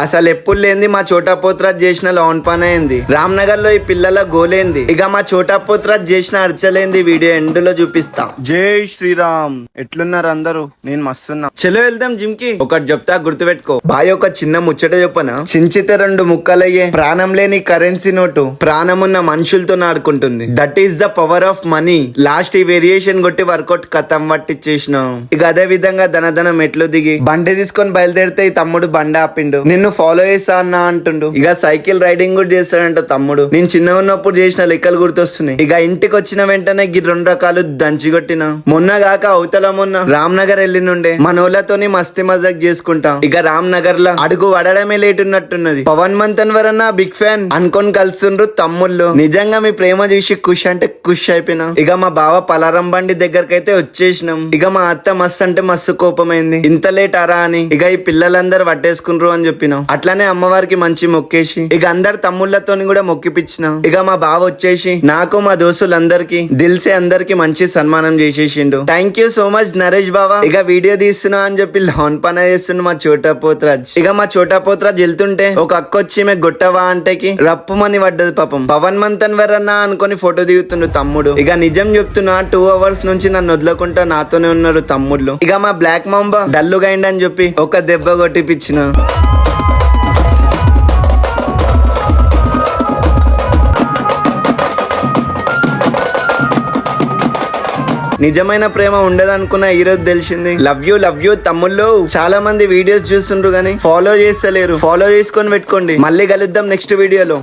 అసలు ఎప్పుడు లేంది మా చోటా పోత్రాజ్ చేసిన లోన్ పని అయింది. రామ్ నగర్ లో ఈ పిల్లల గోలేంది. ఇక మా చోటా పోత్రాజ్ చేసిన అర్చలేంది వీడియో ఎండ్ లో చూపిస్తా. జై శ్రీరామ్. ఎట్లున్నారు అందరూ? నేను మస్తున్నా. చలో వెళ్దాం జిమ్ కి. ఒకటి చెప్తా గుర్తుపెట్టుకో. బాయ్ ఒక చిన్న ముచ్చట చెప్పనా? చించితే 2 ముక్కలయ్యే ప్రాణం లేని కరెన్సీ నోటు ప్రాణమున్న మనుషులతో ఆడుకుంటుంది. That is the power of money. Last ఈ వేరియేషన్ కొట్టి వర్కౌట్ కథం పట్టించేసినాం. ఇక అదే విధంగా ధనధన మెట్లు దిగి బండి తీసుకొని బయలుదేరితే ఈ తమ్ముడు బండి ఆపిండు. నిన్ను ఫాలో చేస్తా అన్నా అంటుండు. ఇక సైకిల్ రైడింగ్ కూడా చేస్తాడంట తమ్ముడు. నేను చిన్న ఉన్నప్పుడు చేసిన లెక్కలు గుర్తొస్తున్నాయి. ఇక ఇంటికి వచ్చిన వెంటనే 2 రకాలు దంచిగొట్టిన. మొన్న గాక అవతల మొన్న రామ్ నగర్ వెళ్ళినుండే మనోళ్ళతోని మస్తి మజాక్ చేసుకుంటాం. ఇక రామ్ నగర్ లో అడుగు వడడమే లేట్ ఉన్నట్టున్నది. పవన్ మంతన్ వరన్నా బిగ్ ఫ్యాన్ అనుకొని కలుస్తుండ్రు తమ్ముళ్ళు. నిజంగా మీ ప్రేమ చూసి ఖుష్ అంటే ఖుష్ అయిపోయినా. ఇక మా బావ పలారం బండి దగ్గరకైతే వచ్చేసినాం. ఇక మా అత్త మస్తు అంటే మస్తు కోపమైంది. ఇంత లేట్ అరా అని. ఇక ఈ పిల్లలందరూ పట్టేసుకుండ్రు అని చెప్పినాం. అట్లానే అమ్మవారికి మంచి మొక్కేసి ఇక అందరు తమ్ముళ్లతోని కూడా మొక్కిపిచ్చినాం. ఇక మా బావ వచ్చేసి నాకు మా దోస్తులందరికి దిల్సే అందరికి మంచి సన్మానం చేసేసిండు. Thank you so much Naresh బావా. ఇక వీడియో తీస్తున్నా అని చెప్పి లోన్ పని చేస్తుండు మా చోటా పోత్రాజ్. ఇక మా చోటా పోత్రాజ్ వెళ్తుంటే ఒక అక్క వచ్చి మే గొట్టవా అంటేకి రప్పుమని పడ్డది పాపం. పవన్ మంతన్ వరన్నా అనుకొని ఫోటో దిగుతుండు తమ్ముడు. ఇక నిజం చెప్తున్నా 2 అవర్స్ నుంచి నన్ను వదలకుండా నాతోనే ఉన్నారు తమ్ముళ్ళు. ఇక మా బ్లాక్ మాంబా డల్లుగా అయిందని చెప్పి ఒక దెబ్బ కొట్టిపిచ్చిన. నిజమైన ప్రేమ ఉండదనుకున్న ఈ రోజు తెలిసింది. లవ్ యూ తమ్ముళ్ళు. చాలా మంది వీడియోస్ చూస్తుండ్రు గానీ ఫాలో చేస్తలేరు. ఫాలో చేసుకొని పెట్టుకోండి. మళ్ళీ కలుద్దాం నెక్స్ట్ వీడియోలో.